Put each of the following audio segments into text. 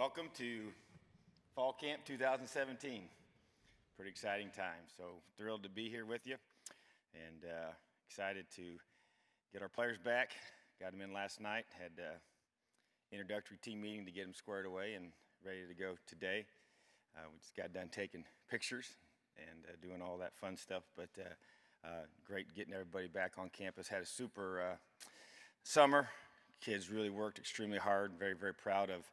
Welcome to Fall Camp 2017. Pretty exciting time. So thrilled to be here with you and excited to get our players back. Got them in last night, had introductory team meeting to get them squared away and ready to go today. We just got done taking pictures and doing all that fun stuff, but great getting everybody back on campus. Had a super summer. Kids really worked extremely hard. Very, very proud of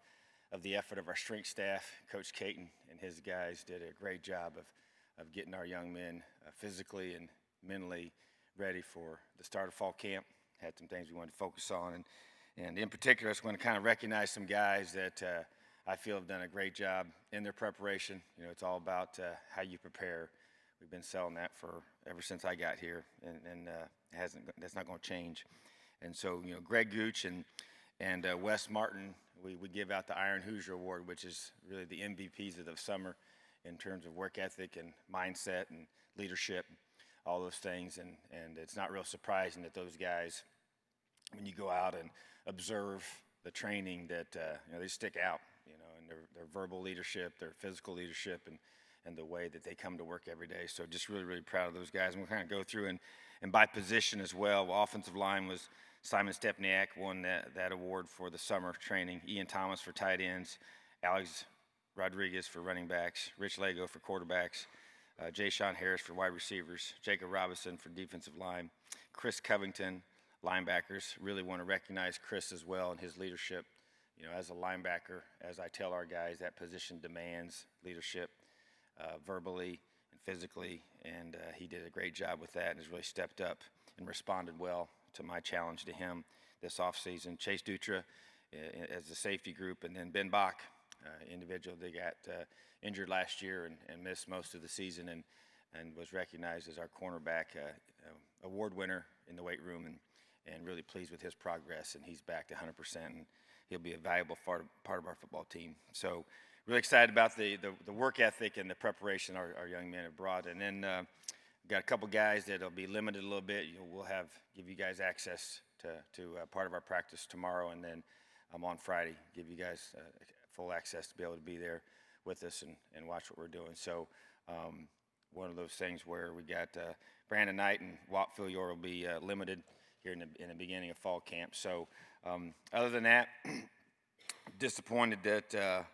the effort of our strength staff. Coach Caton and his guys did a great job of getting our young men physically and mentally ready for the start of fall camp. Had some things we wanted to focus on, and in particular, I just want to kind of recognize some guys that I feel have done a great job in their preparation. You know, it's all about how you prepare. We've been selling that for ever since I got here, and that's not going to change. And so, you know, Greg Gooch and Wes Martin, we give out the Iron Hoosier Award, which is really the MVPs of the summer in terms of work ethic and mindset and leadership, all those things. And it's not real surprising that those guys, when you go out and observe the training, that you know, they stick out, you know, and their verbal leadership, their physical leadership, and the way that they come to work every day. So just really, really proud of those guys. And we'll kind of go through and by position as well. Offensive line was Simon Stepniak, won that award for the summer training. Ian Thomas for tight ends. Alex Rodriguez for running backs. Rich Lego for quarterbacks. Jay Sean Harris for wide receivers. Jacob Robinson for defensive line. Chris Covington, linebackers. Really want to recognize Chris as well and his leadership. You know, as a linebacker, as I tell our guys, that position demands leadership verbally and physically, and he did a great job with that and has really stepped up and responded well to my challenge to him this offseason. Chase Dutra as the safety group, and then Ben Bach, individual that got injured last year and missed most of the season and was recognized as our cornerback award winner in the weight room, and really pleased with his progress, and he's back to 100%, and he'll be a valuable part of our football team. So really excited about the work ethic and the preparation our young men have brought. And then got a couple guys that'll be limited a little bit. You know, we'll give you guys access to part of our practice tomorrow, and then on Friday, give you guys full access to be able to be there with us and watch what we're doing. So one of those things where we got Brandon Knight and Walt Filior will be limited here in the beginning of fall camp. So other than that, disappointed that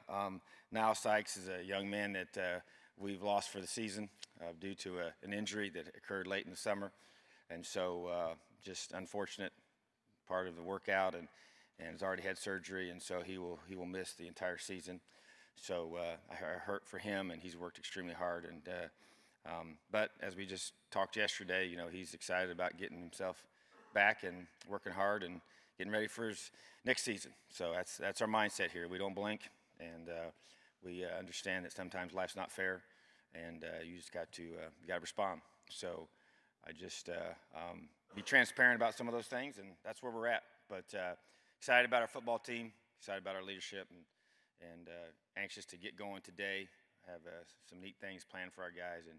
Niall Sykes is a young man that we've lost for the season due to an injury that occurred late in the summer. And so just unfortunate part of the workout, and has already had surgery, and so he will miss the entire season. So I hurt for him, and he's worked extremely hard. And but as we just talked yesterday, you know, he's excited about getting himself back and working hard and getting ready for his next season. So that's our mindset here. We don't blink, and we understand that sometimes life's not fair, and you just got to respond. So I just be transparent about some of those things, and that's where we're at. But excited about our football team, excited about our leadership, and anxious to get going today. Have some neat things planned for our guys and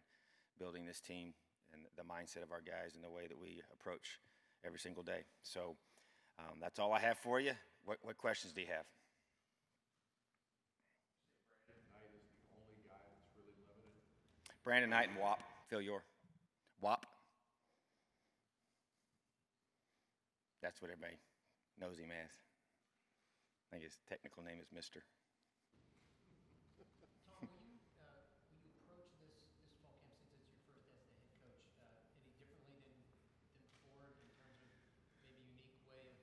building this team and the mindset of our guys and the way that we approach every single day. So that's all I have for you. What questions do you have? Brandon Knight and Wop. Filior. Wop. That's what everybody knows him as. I think his technical name is Mr. Tom, will you approach this fall camp, since it's your first as the head coach, any differently than before in terms of maybe unique way of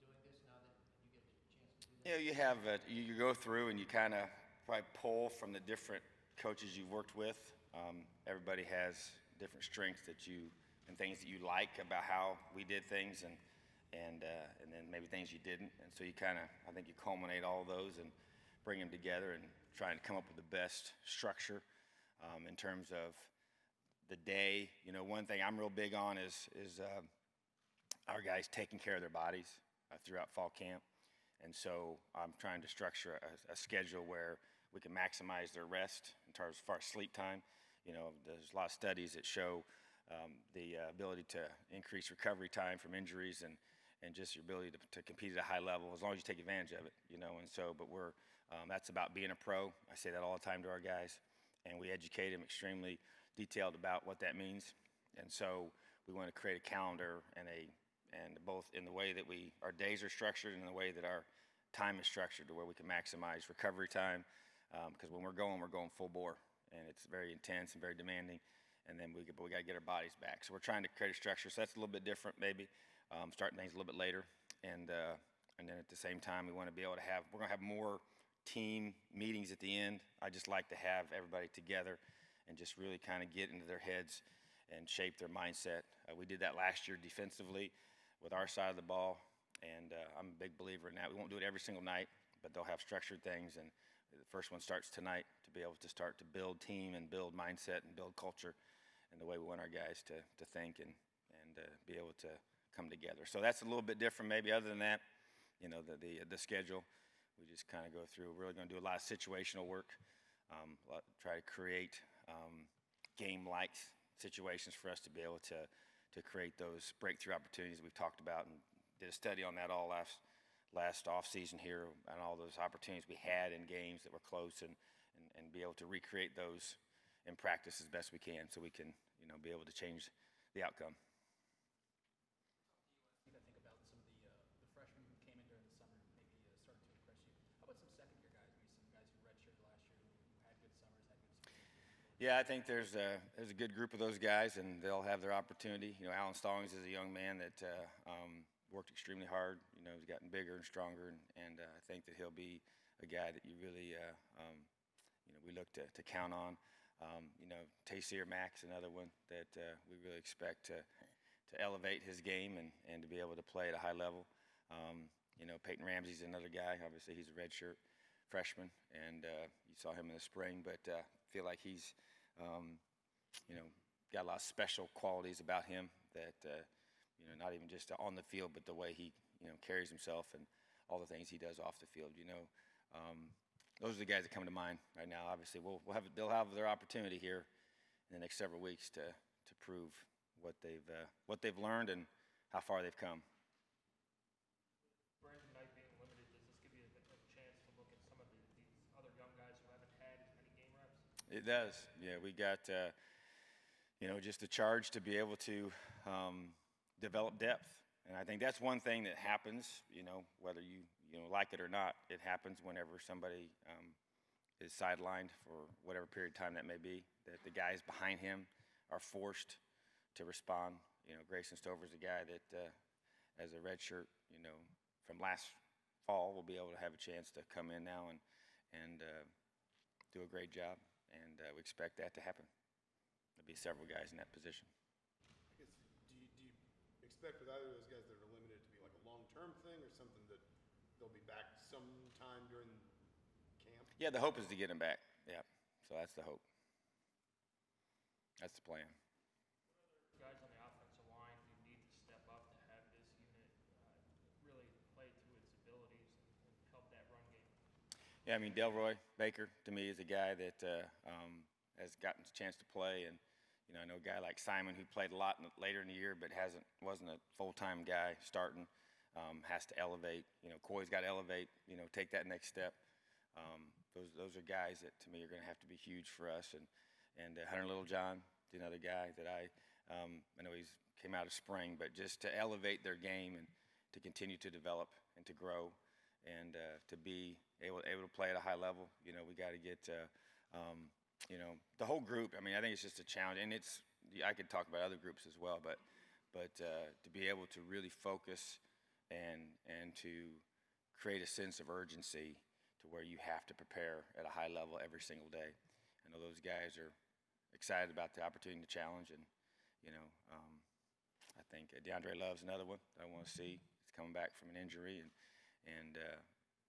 doing this now that you get a chance to do that? You know, you have you go through and you kind of probably pull from the different coaches you've worked with. Everybody has different strengths and things that you like about how we did things, and then maybe things you didn't. And so you I think you culminate all of those and bring them together and trying to come up with the best structure in terms of the day. You know, one thing I'm real big on is our guys taking care of their bodies throughout fall camp. And so I'm trying to structure a schedule where we can maximize their rest in terms as far as sleep time. You know, there's a lot of studies that show the ability to increase recovery time from injuries and just your ability to compete at a high level, as long as you take advantage of it, you know. And so, but we're That's about being a pro. I say that all the time to our guys, and we educate them extremely detailed about what that means. And so we want to create a calendar and both in the way that our days are structured and in the way that our time is structured to where we can maximize recovery time. Because when we're going full bore, and it's very intense and very demanding. And then we got to get our bodies back. So we're trying to create a structure. So that's a little bit different, maybe, starting things a little bit later. And then at the same time, we're going to have more team meetings at the end. I just like to have everybody together and just really kind of get into their heads and shape their mindset. We did that last year defensively with our side of the ball, and I'm a big believer in that. We won't do it every single night, but they'll have structured things, and the first one starts tonight to be able to start to build team and build mindset and build culture and the way we want our guys to think and be able to come together. So that's a little bit different maybe. Other than that, the schedule, we just kind of go through. We're really going to do a lot of situational work, try to create game-like situations for us to be able to create those breakthrough opportunities we've talked about, and did a study on that all last off season here, and all those opportunities we had in games that were close, and be able to recreate those in practice as best we can, so we can be able to change the outcome. I think about some of the freshmen who came in during the summer, maybe started to impress you. How about some second-year guys, maybe some guys who redshirted last year, who had good summers, had good seasons? Yeah, I think there's a good group of those guys, and they'll have their opportunity. Alan Stallings is a young man that worked extremely hard. He's gotten bigger and stronger, and I think that he'll be a guy that you really, we look to count on. Taysir Mack's another one that we really expect to elevate his game and to be able to play at a high level. Peyton Ramsey's another guy. Obviously, he's a redshirt freshman, and you saw him in the spring, but feel like he's, got a lot of special qualities about him that, not even just on the field, but the way he, carries himself and all the things he does off the field. Those are the guys that come to mind right now. Obviously, they'll have their opportunity here in the next several weeks to prove what they've learned and how far they've come. Brandon Knight being limited, does this give you a chance to look at some of these other young guys who haven't had as many game reps? It does. Yeah, we got just the charge to be able to develop depth, and I think that's one thing that happens. Whether you like it or not, it happens whenever somebody is sidelined for whatever period of time that may be. That the guys behind him are forced to respond. Grayson Stover's a guy that, as a redshirt, from last fall, will be able to have a chance to come in now and do a great job, and we expect that to happen. There'll be several guys in that position. I guess, do you expect with either of those guys that are limited to be like a long-term thing, or something that they'll be back sometime during camp? Yeah, the hope is to get them back. Yeah, so that's the hope. That's the plan. What other guys on the offensive line who need to step up to have this unit really play to its abilities and help that run game? Yeah, I mean, Delroy Baker, to me, is a guy that has gotten a chance to play. And, I know a guy like Simon, who played a lot later in the year but wasn't a full-time guy starting, has to elevate. Coy's got to elevate, take that next step. Those are guys that, to me, are going to have to be huge for us. And Hunter Littlejohn is another guy that I know he's came out of spring, but just to elevate their game and to continue to develop and to grow and to be able to play at a high level. We got to get the whole group. I mean, I think it's just a challenge, and I could talk about other groups as well, but to be able to really focus and to create a sense of urgency to where you have to prepare at a high level every single day. I know those guys are excited about the opportunity to challenge, and I think DeAndre Love's another one that I want to see. He's coming back from an injury, and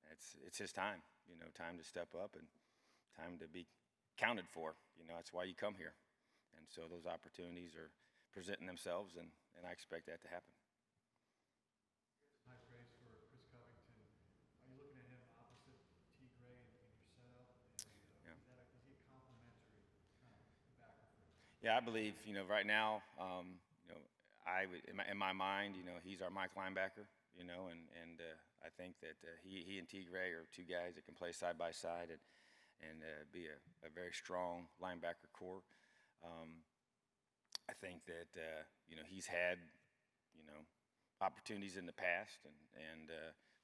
it's his time. Time to step up and time to be counted for. That's why you come here, and so those opportunities are presenting themselves, and I expect that to happen. Nice race for Chris Covington. Are you looking at him opposite T. Gray in your setup? And Yeah. Is he a complementary kind of backer for him? Yeah, I believe right now, I would in my mind, he's our Mike linebacker. you know, and I think that he and T. Gray are two guys that can play side by side and be a very strong linebacker core. Um, I think that you know, he's had, you know, opportunities in the past and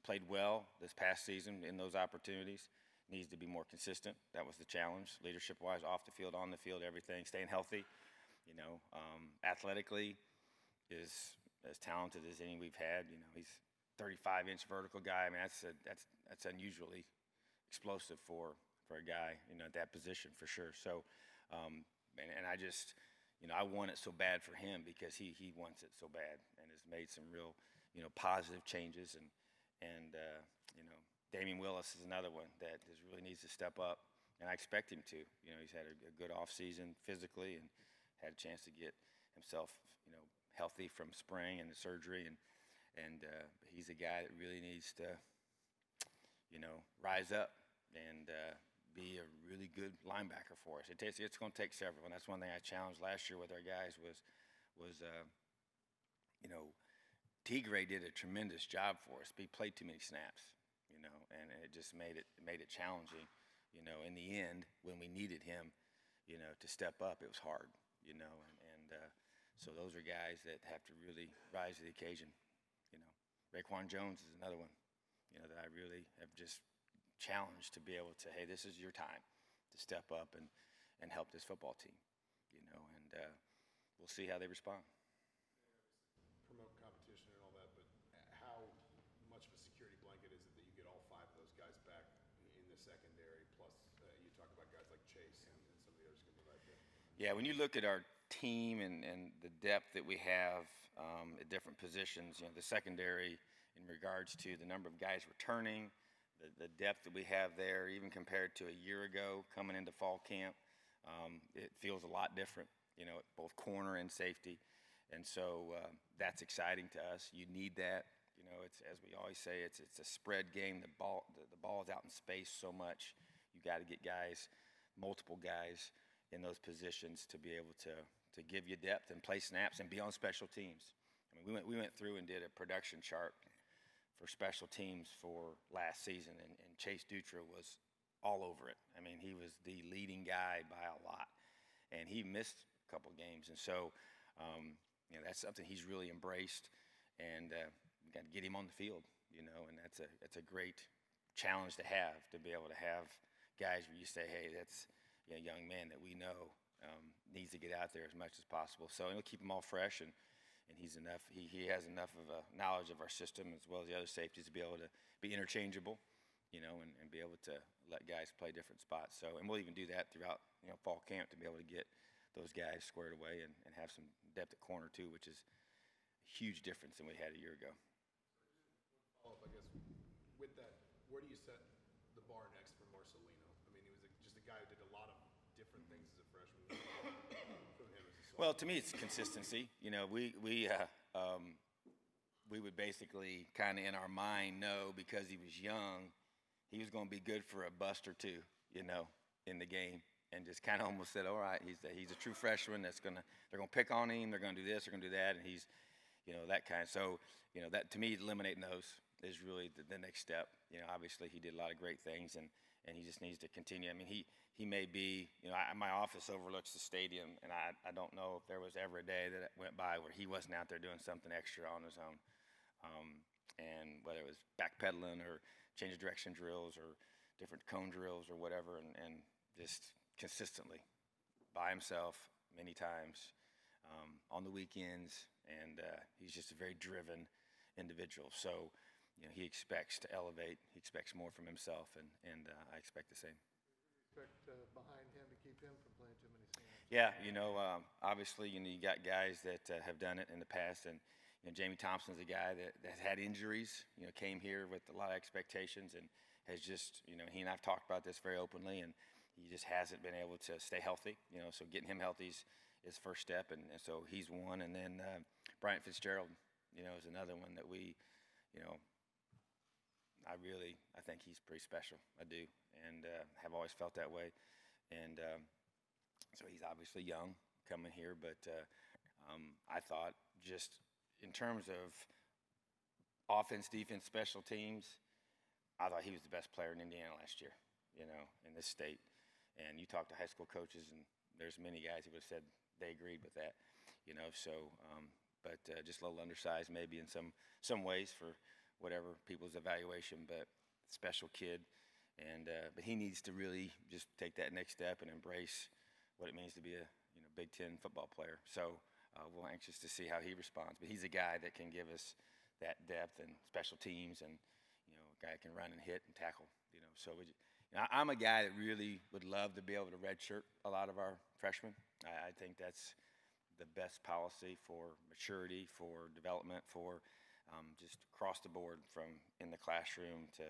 played well this past season in those opportunities. Needs to be more consistent. That was the challenge, leadership-wise, off the field, on the field, everything. Staying healthy, you know, athletically is as talented as any we've had. You know, he's 35-inch vertical guy. I mean, that's unusually explosive for a guy, you know, at that position for sure. So, and I just, you know, I want it so bad for him because he wants it so bad and has made some real, you know, positive changes and you know, Damian Willis is another one that really needs to step up, and I expect him to. You know, he's had a good off season physically and had a chance to get himself, you know, healthy from spring and the surgery, and he's a guy that really needs to, you know, rise up and be a really good linebacker for us. It's going to take several, and that's one thing I challenged last year with our guys was you know, T. Gray did a tremendous job for us, but he played too many snaps, you know, and it just made it challenging. You know, in the end, when we needed him, you know, to step up, it was hard, you know, and so those are guys that have to really rise to the occasion. You know, Raekwon Jones is another one, you know, that I really have just challenged to be able to, hey, this is your time to step up and help this football team, you know, and we'll see how they respond. Promote competition and all that, but how much of a security blanket is it that you get all five of those guys back in the secondary? Plus, you talk about guys like Chase and some of the others going to be right there. Yeah, when you look at our team and the depth that we have at different positions, you know, the secondary in regards to the number of guys returning, the depth that we have there, even compared to a year ago coming into fall camp, it feels a lot different, you know, at both corner and safety. And so that's exciting to us. You need that. You know, it's, as we always say, it's a spread game. The ball is out in space so much. You got to get guys, multiple guys in those positions to be able to give you depth and play snaps and be on special teams. I mean, we went through and did a production chart for special teams for last season, and Chase Dutra was all over it. I mean, he was the leading guy by a lot, and he missed a couple games. And so, you know, that's something he's really embraced, and we got to get him on the field, you know, and that's a great challenge to be able to have guys where you say, hey, that's, you know, a young man that we know needs to get out there as much as possible. So it'll keep him all fresh, and he's enough. He has enough of a knowledge of our system as well as the other safeties to be able to be interchangeable, you know, and be able to let guys play different spots. So, and we'll even do that throughout, you know, fall camp to be able to get those guys squared away and have some depth at corner too, which is a huge difference than we had a year ago. Follow up, I guess, with that, where do you set the bar next for Marcelino? I mean, he was just a guy who did a lot of different things as a freshman. From him as a sophomore. Well, to me, it's consistency. You know, we would basically kind of in our mind know because he was young, he was going to be good for a bust or two, you know, in the game, and just kind of almost said, all right, he's a true freshman they're going to pick on him, they're going to do this, they're going to do that, and he's, you know, that kind of. So, you know, that to me, eliminating those is really the next step. You know, obviously he did a lot of great things, and he just needs to continue. I mean, he may be, you know, my office overlooks the stadium, and I don't know if there was ever a day that went by where he wasn't out there doing something extra on his own. And whether it was backpedaling or change of direction drills or different cone drills or whatever, and just consistently by himself many times on the weekends, and he's just a very driven individual. So, you know, he expects to elevate. He expects more from himself, and I expect the same. Expect behind him to keep him from playing too many snaps. Yeah, you know, obviously, you know, you got guys that have done it in the past, and you know, Jamie Thompson's a guy that had injuries. You know, came here with a lot of expectations, and has just, you know, he and I've talked about this very openly, and he just hasn't been able to stay healthy. You know, so getting him healthy is first step, and so he's one, and then Bryant Fitzgerald, you know, is another one that we, you know, I think he's pretty special. I do, and have always felt that way. And so he's obviously young coming here, but I thought just in terms of offense, defense, special teams, I thought he was the best player in Indiana last year, you know, in this state. And you talk to high school coaches, and there's many guys who would have said they agreed with that, you know. So, but just a little undersized maybe in some ways for whatever people's evaluation, but special kid. And but he needs to really just take that next step and embrace what it means to be a Big Ten football player. So we're anxious to see how he responds. But he's a guy that can give us that depth and special teams, and a guy that can run and hit and tackle. So I'm a guy that really would love to be able to redshirt a lot of our freshmen. I think that's the best policy for maturity, for development, for just across the board, from in the classroom to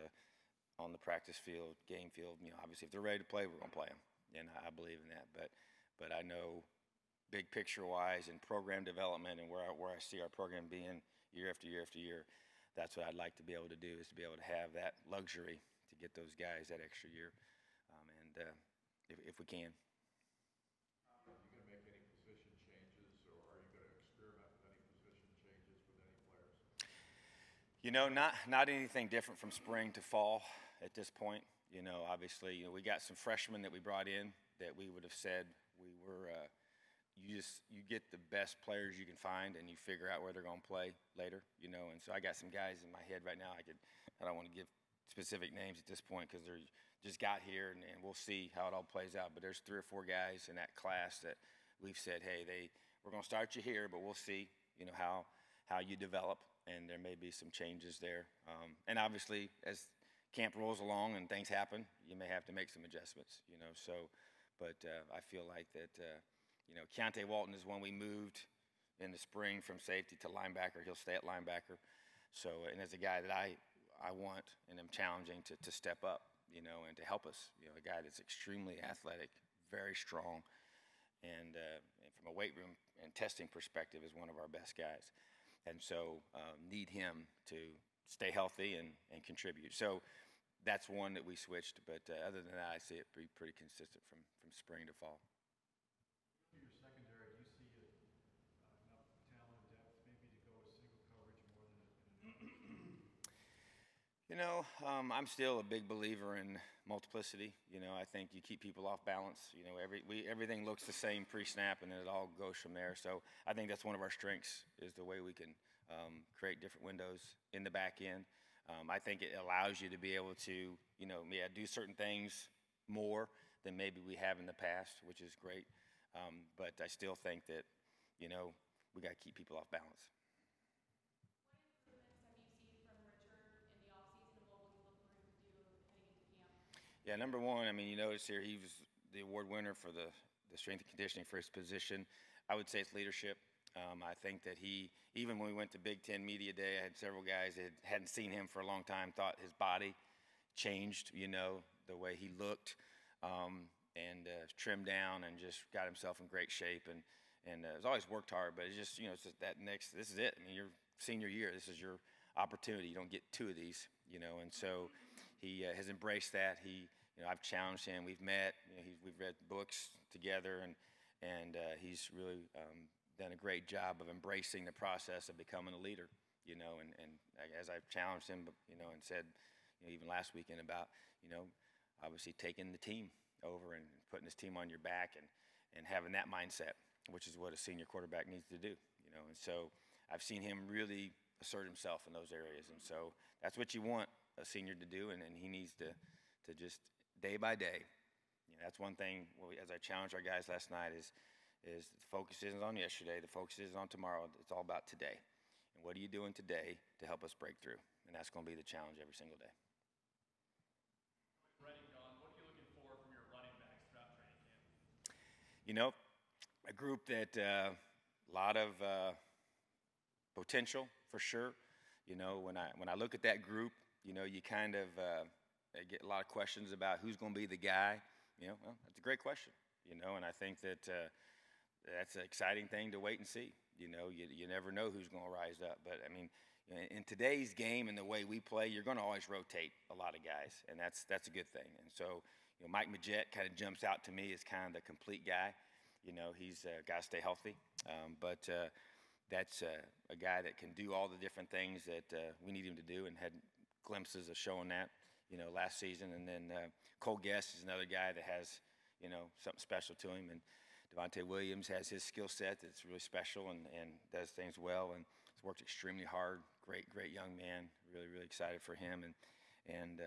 on the practice field, game field. Obviously, if they're ready to play, we're going to play them, and I believe in that. But I know, big picture-wise, and program development, and where I see our program being year after year after year, that's what I'd like to be able to do, is to be able to have that luxury to get those guys that extra year, and if we can. Are you going to make any position changes, or are you going to experiment with any position changes with any players? Not anything different from spring to fall at this point. Obviously, we got some freshmen that we brought in that we would have said we were. You get the best players you can find, and you figure out where they're going to play later. And so I got some guys in my head right now. I don't want to give specific names at this point because they're just got here, and we'll see how it all plays out. But there's 3 or 4 guys in that class that we've said, hey, we're going to start you here, but we'll see, how you develop, and there may be some changes there. And obviously, as camp rolls along and things happen, you may have to make some adjustments, So, but I feel like that, Keontae Walton is one we moved in the spring from safety to linebacker. He'll stay at linebacker. So, and as a guy that I want and am challenging to step up, and to help us, a guy that's extremely athletic, very strong, and from a weight room and testing perspective is one of our best guys. And so need him to stay healthy and contribute. So that's one that we switched, but other than that, I see it pretty consistent from spring to fall. For your secondary, do you see enough talent and depth maybe to go with single coverage more than in I'm still a big believer in multiplicity. I think you keep people off balance. Everything looks the same pre-snap, and then it all goes from there. So I think that's one of our strengths, is the way we can create different windows in the back end. I think it allows you to be able to, do certain things more than maybe we have in the past, which is great. But I still think that, we got to keep people off balance. What improvements have you seen from Richard in the offseason, and what will you look for him to do heading into camp? Yeah, number one, you notice here he was the award winner for the strength and conditioning for his position. I would say it's leadership. I think that even when we went to Big Ten Media Day, I had several guys that hadn't seen him for a long time, thought his body changed, the way he looked, and trimmed down and just got himself in great shape. And has always worked hard, but it's just, it's just this is it. Your senior year, this is your opportunity. You don't get 2 of these, and so he has embraced that. I've challenged him. We've met. We've read books together, and he's really done a great job of embracing the process of becoming a leader. And as I've challenged him, and said, even last weekend about, obviously taking the team over and putting his team on your back and having that mindset, which is what a senior quarterback needs to do. And so I've seen him really assert himself in those areas, and so that's what you want a senior to do, and he needs to just day by day. That's one thing. As I challenged our guys last night, is the focus isn't on yesterday, the focus isn't on tomorrow. It's all about today, and what are you doing today to help us break through? And that's going to be the challenge every single day. Ready, Don, what are you looking for from your running backs throughout training camp? A group that a lot of potential for sure. When I look at that group, you kind of get a lot of questions about who's going to be the guy. Well, that's a great question. And I think that that's an exciting thing to wait and see. You never know who's going to rise up. But in today's game and the way we play, you're going to always rotate a lot of guys, and that's a good thing. And so, Mike Majette kind of jumps out to me as kind of the complete guy. He's got to stay healthy, but that's a guy that can do all the different things that we need him to do, and had glimpses of showing that, last season. And then Cole Guest is another guy that has, something special to him. And Devontae Williams has his skill set that's really special and does things well, and has worked extremely hard. Great young man. Really, really excited for him. And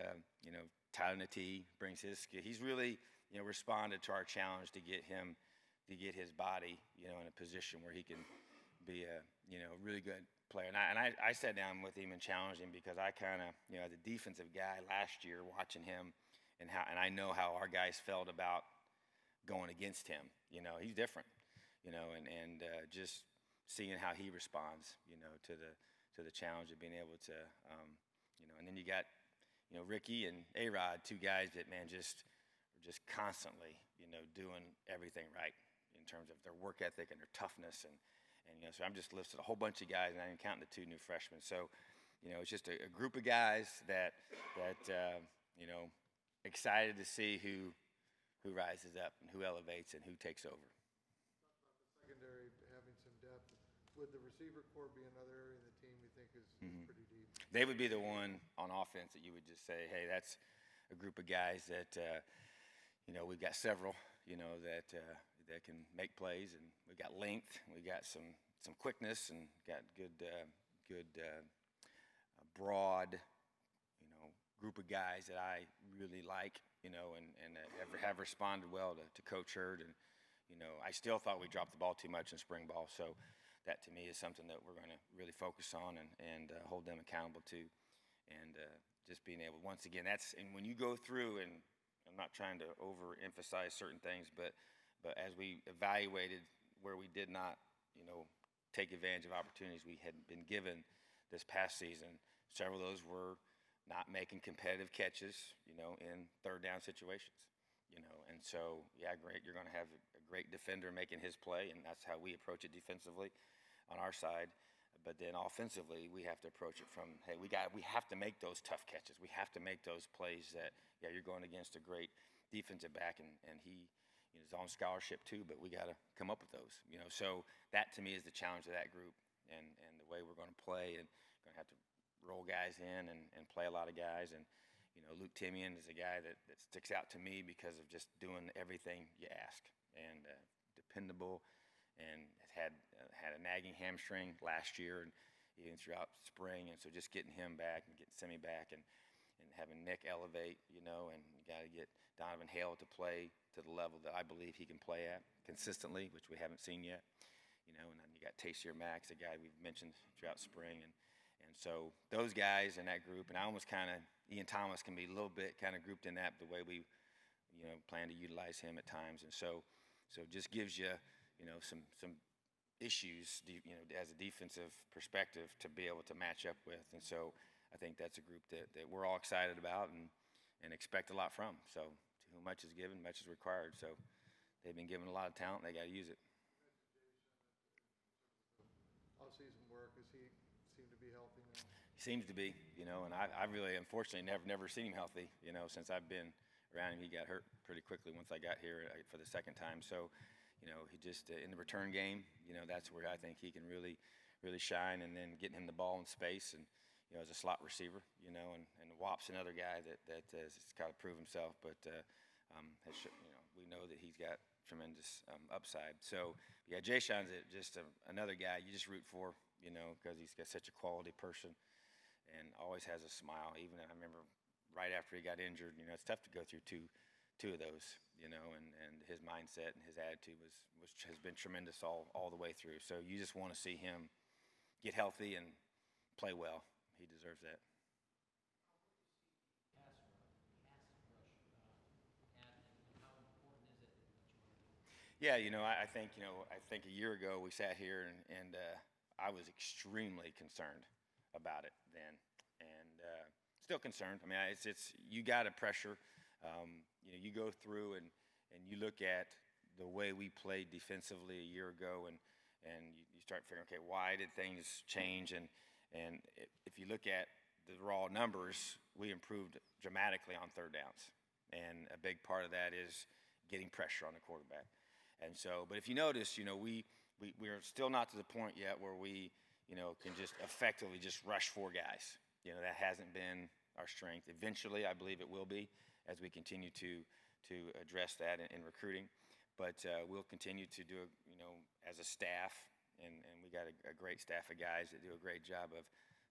Tyler Natee brings his skill. He's really, responded to our challenge to get his body, in a position where he can be a, really good player. And I sat down with him and challenged him, because I kind of, as a defensive guy last year, watching him and I know how our guys felt about going against him. He's different, and just seeing how he responds, to the challenge of being able to, and then you got, Ricky and A-Rod, two guys that, man, just constantly, doing everything right in terms of their work ethic and their toughness. And so I'm just listed a whole bunch of guys, and I'm counting the two new freshmen. So, it's just a group of guys that excited to see who rises up and who elevates and who takes over. Secondary having some depth. Would the receiver core be another area of the team you think is pretty deep? They would be the one on offense that you would just say, hey, that's a group of guys that, we've got several, that can make plays, and we've got length, and we've got some quickness, and got good broad, group of guys that I really like, and have responded well to Coach Hurd. And, I still thought we dropped the ball too much in spring ball. So that, to me, is something that we're going to really focus on and hold them accountable to. And just being able, once again, and when you go through, and I'm not trying to overemphasize certain things, but as we evaluated where we did not, take advantage of opportunities we had been given this past season, several of those were not making competitive catches, in third down situations, and so, yeah, great. You're going to have a great defender making his play, and that's how we approach it defensively on our side. But then offensively, we have to approach it from, hey, we have to make those tough catches. We have to make those plays that, yeah, you're going against a great defensive back, and he is on scholarship too, but we got to come up with those, So that, to me, is the challenge of that group, and the way we're going to play, and going to have to roll guys in and play a lot of guys. And, Luke Timian is a guy that sticks out to me because of just doing everything you ask, and dependable, and has had a nagging hamstring last year and even throughout spring. And so just getting him back and getting Semi back, and having Nick elevate, and you got to get Donovan Hale to play to the level that I believe he can play at consistently, which we haven't seen yet. And then you got Taysier Max, a guy we've mentioned throughout spring. And so those guys in that group, and I almost kind of, Ian Thomas can be a little bit kind of grouped in that, the way we, plan to utilize him at times. And so it just gives you, some issues, as a defensive perspective to be able to match up with. And so I think that's a group that we're all excited about and expect a lot from. So to whom much is given, much is required. So they've been given a lot of talent, and they got to use it. Off-season work, does he seem to be healthy now? He seems to be, and I really, unfortunately, never seen him healthy, since I've been around him. He got hurt pretty quickly once I got here for the second time. So, he just, in the return game, that's where I think he can really shine, and then getting him the ball in space, and, as a slot receiver, and Wap's another guy that has got to prove himself, but, we know that he's got tremendous upside. So, yeah, Jay Sean's just another guy you just root for, because he's got such a quality person and always has a smile. Even I remember right after he got injured, it's tough to go through two of those, and his mindset and his attitude has been tremendous all the way through. So you just want to see him get healthy and play well. He deserves that. Pass rush, and how important is it what you want to do? Yeah, I think a year ago we sat here and I was extremely concerned about it then, and still concerned. I mean, it's you got to pressure. You go through and you look at the way we played defensively a year ago, and you start figuring, okay, why did things change? And if you look at the raw numbers, we improved dramatically on third downs, and a big part of that is getting pressure on the quarterback. And so, but if you notice, we we're still not to the point yet where we, can just effectively just rush 4 guys. That hasn't been our strength. Eventually, I believe it will be as we continue to address that in recruiting. But we'll continue to do, as a staff, and we got a great staff of guys that do a great job of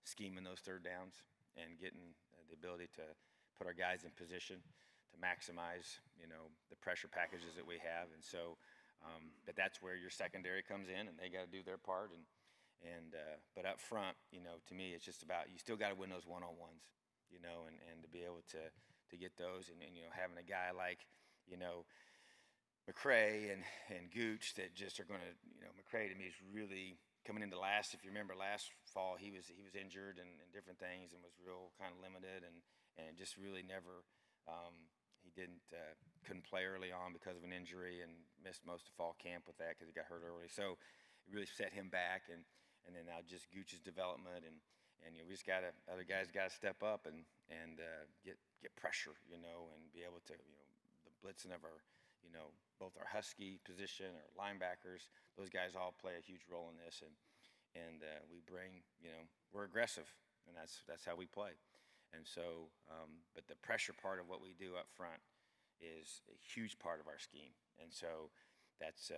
scheming those third downs and getting the ability to put our guys in position to maximize, the pressure packages that we have. And so, but that's where your secondary comes in, and they got to do their part. But up front, to me, it's just about, you still got to win those one-on-ones, and to be able to get those, and having a guy like, McCray and Gooch that just are going to, McCray to me is really coming into last. If you remember last fall, he was injured and different things, and was real kind of limited, and just really never, he couldn't play early on because of an injury, and missed most of fall camp with that because he got hurt early. So it really set him back, and then now just Gooch's development, and we just other guys got to step up and get pressure, and be able to, the blitzing of our, both our Husky position, our linebackers, those guys all play a huge role in this, and we bring, we're aggressive, and that's how we play. And so, but the pressure part of what we do up front is a huge part of our scheme, and so that's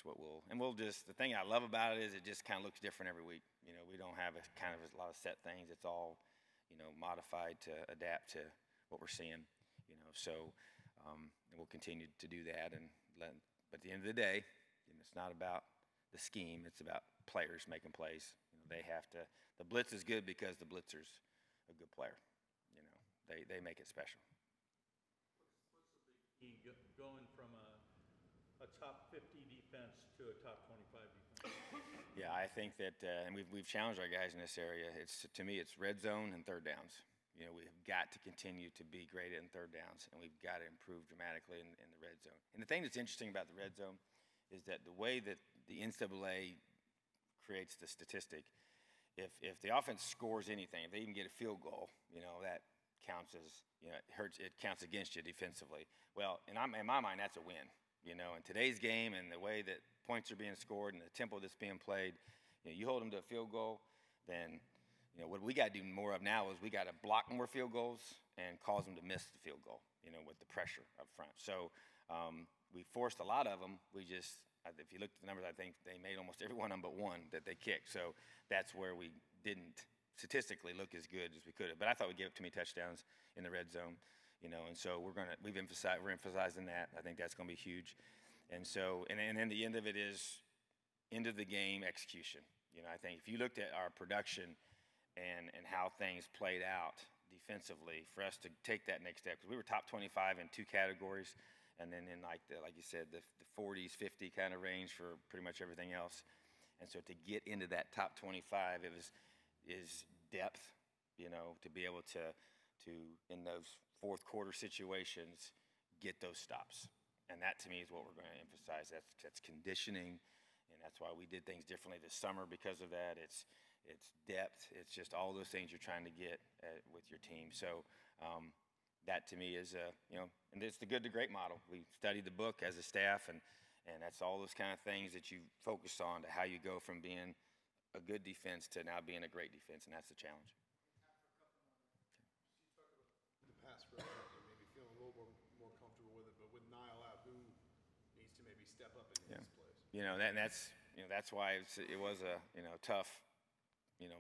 what we'll just, the thing I love about it is it just kind of looks different every week. We don't have a lot of set things. It's all, modified to adapt to what we're seeing, so and we'll continue to do that. But at the end of the day, it's not about the scheme. It's about players making plays. They have to, the blitz is good because the blitzer's a good player. They make it special. What's the big key going from a top 50 defense to a top 25 defense? Yeah, I think that, and we've challenged our guys in this area. To me, it's red zone and third downs. We have got to continue to be great in third downs, and we've got to improve dramatically in the red zone. And the thing that's interesting about the red zone is that the way that the NCAA creates the statistic, if the offense scores anything, if they even get a field goal, that counts as, it counts against you defensively. Well, in my mind, that's a win. In today's game and the way that points are being scored and the tempo that's being played, you hold them to a field goal, then what we got to do more of now is we got to block more field goals and cause them to miss the field goal, with the pressure up front. So we forced a lot of them. We just, if you look at the numbers, I think they made almost every one of them but one that they kicked. So that's where we didn't statistically look as good as we could have. But I thought we gave up too many touchdowns in the red zone, and so we're emphasizing that. I think that's going to be huge. And so, and then the end of it is end of the game execution. I think if you looked at our production and how things played out defensively, for us to take that next step, because we were top 25 in 2 categories, and then in like you said, the 40s, 50 kind of range for pretty much everything else. And so to get into that top 25, is depth, to be able to in those fourth quarter situations get those stops. And that to me is what we're going to emphasize. That's conditioning, and that's why we did things differently this summer because of that. It's depth. It's just all those things you're trying to get with your team. So that to me is, and it's the good to great model. We studied the book as a staff, and that's all those kind of things that you focus on to how you go from being a good defense to now being a great defense, and that's the challenge. The pass rush, maybe feeling a little more comfortable with it, but with Niall out, who needs to maybe step up in these plays? That's why it was a tough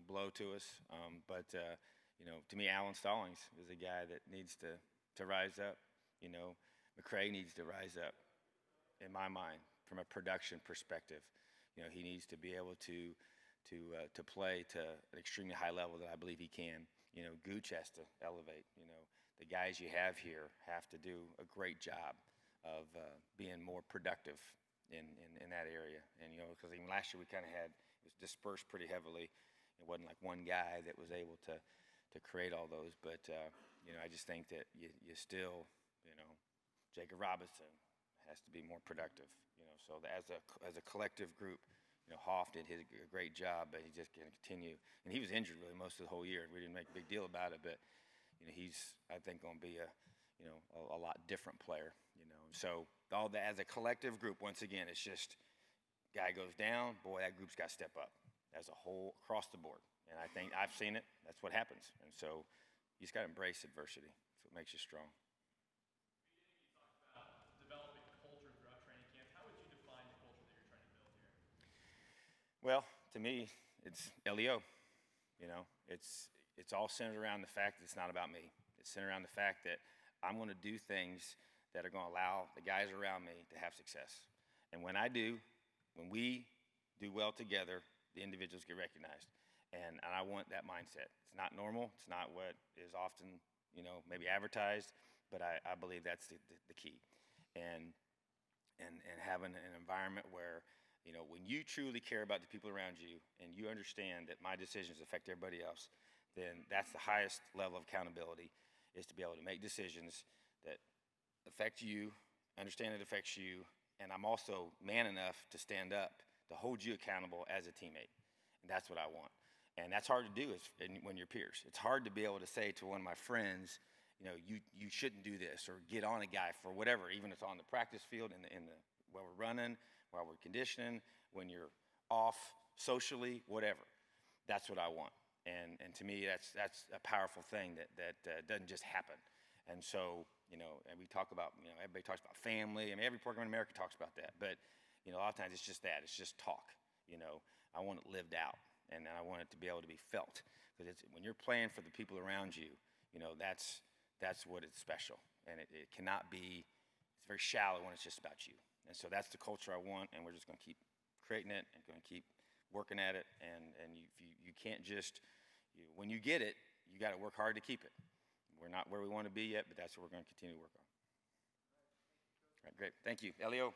blow to us. But to me, Alan Stallings is a guy that needs to rise up. McCray needs to rise up, in my mind, from a production perspective. He needs to be able to play to an extremely high level that I believe he can. Gooch has to elevate. The guys you have here have to do a great job of being more productive in that area. And because even last year we kind of it was dispersed pretty heavily. It wasn't like one guy that was able to create all those. But I just think that you still, Jacob Robinson has to be more productive. So as a collective group, Hoff did a great job, but he's just going to continue. And he was injured really most of the whole year. We didn't make a big deal about it, but he's, I think, going to be a lot different player. So all that as a collective group, once again, it's just guy goes down, boy, that group's got to step up as a whole across the board. And I think I've seen it. That's what happens. And so you just got to embrace adversity. That's what makes you strong. Developing culture throughout training camp. How would you define the culture that you're trying to build here? Well, to me, it's LEO. You know, it's all centered around the fact that it's not about me. It's centered around the fact that I'm going to do things that are going to allow the guys around me to have success. And when we do well together, the individuals get recognized. And I want that mindset. It's not normal. It's not what is often, maybe advertised, but I believe that's the key. And having an environment where, when you truly care about the people around you and you understand that my decisions affect everybody else, then that's the highest level of accountability, is to be able to make decisions that affect you, understand it affects you, and I'm also man enough to stand up, to hold you accountable as a teammate. And that's what I want. And that's hard to do when you're peers. It's hard to be able to say to one of my friends, you shouldn't do this, or get on a guy for whatever, even if it's on the practice field, while we're running, while we're conditioning, when you're off socially, whatever. That's what I want. And to me, that's a powerful thing that doesn't just happen. And so, and we talk about, everybody talks about family. I mean, every program in America talks about that. But, a lot of times it's just that. It's just talk. I want it lived out, and I want it to be able to be felt. Because when you're playing for the people around you, that's what is special. And it cannot be, it's very shallow when it's just about you. And so that's the culture I want, and we're just going to keep creating it and going to keep working at it. And you can't just, when you get it, you got to work hard to keep it. We're not where we want to be yet, but that's what we're going to continue to work on. All right, great. Thank you. Elio.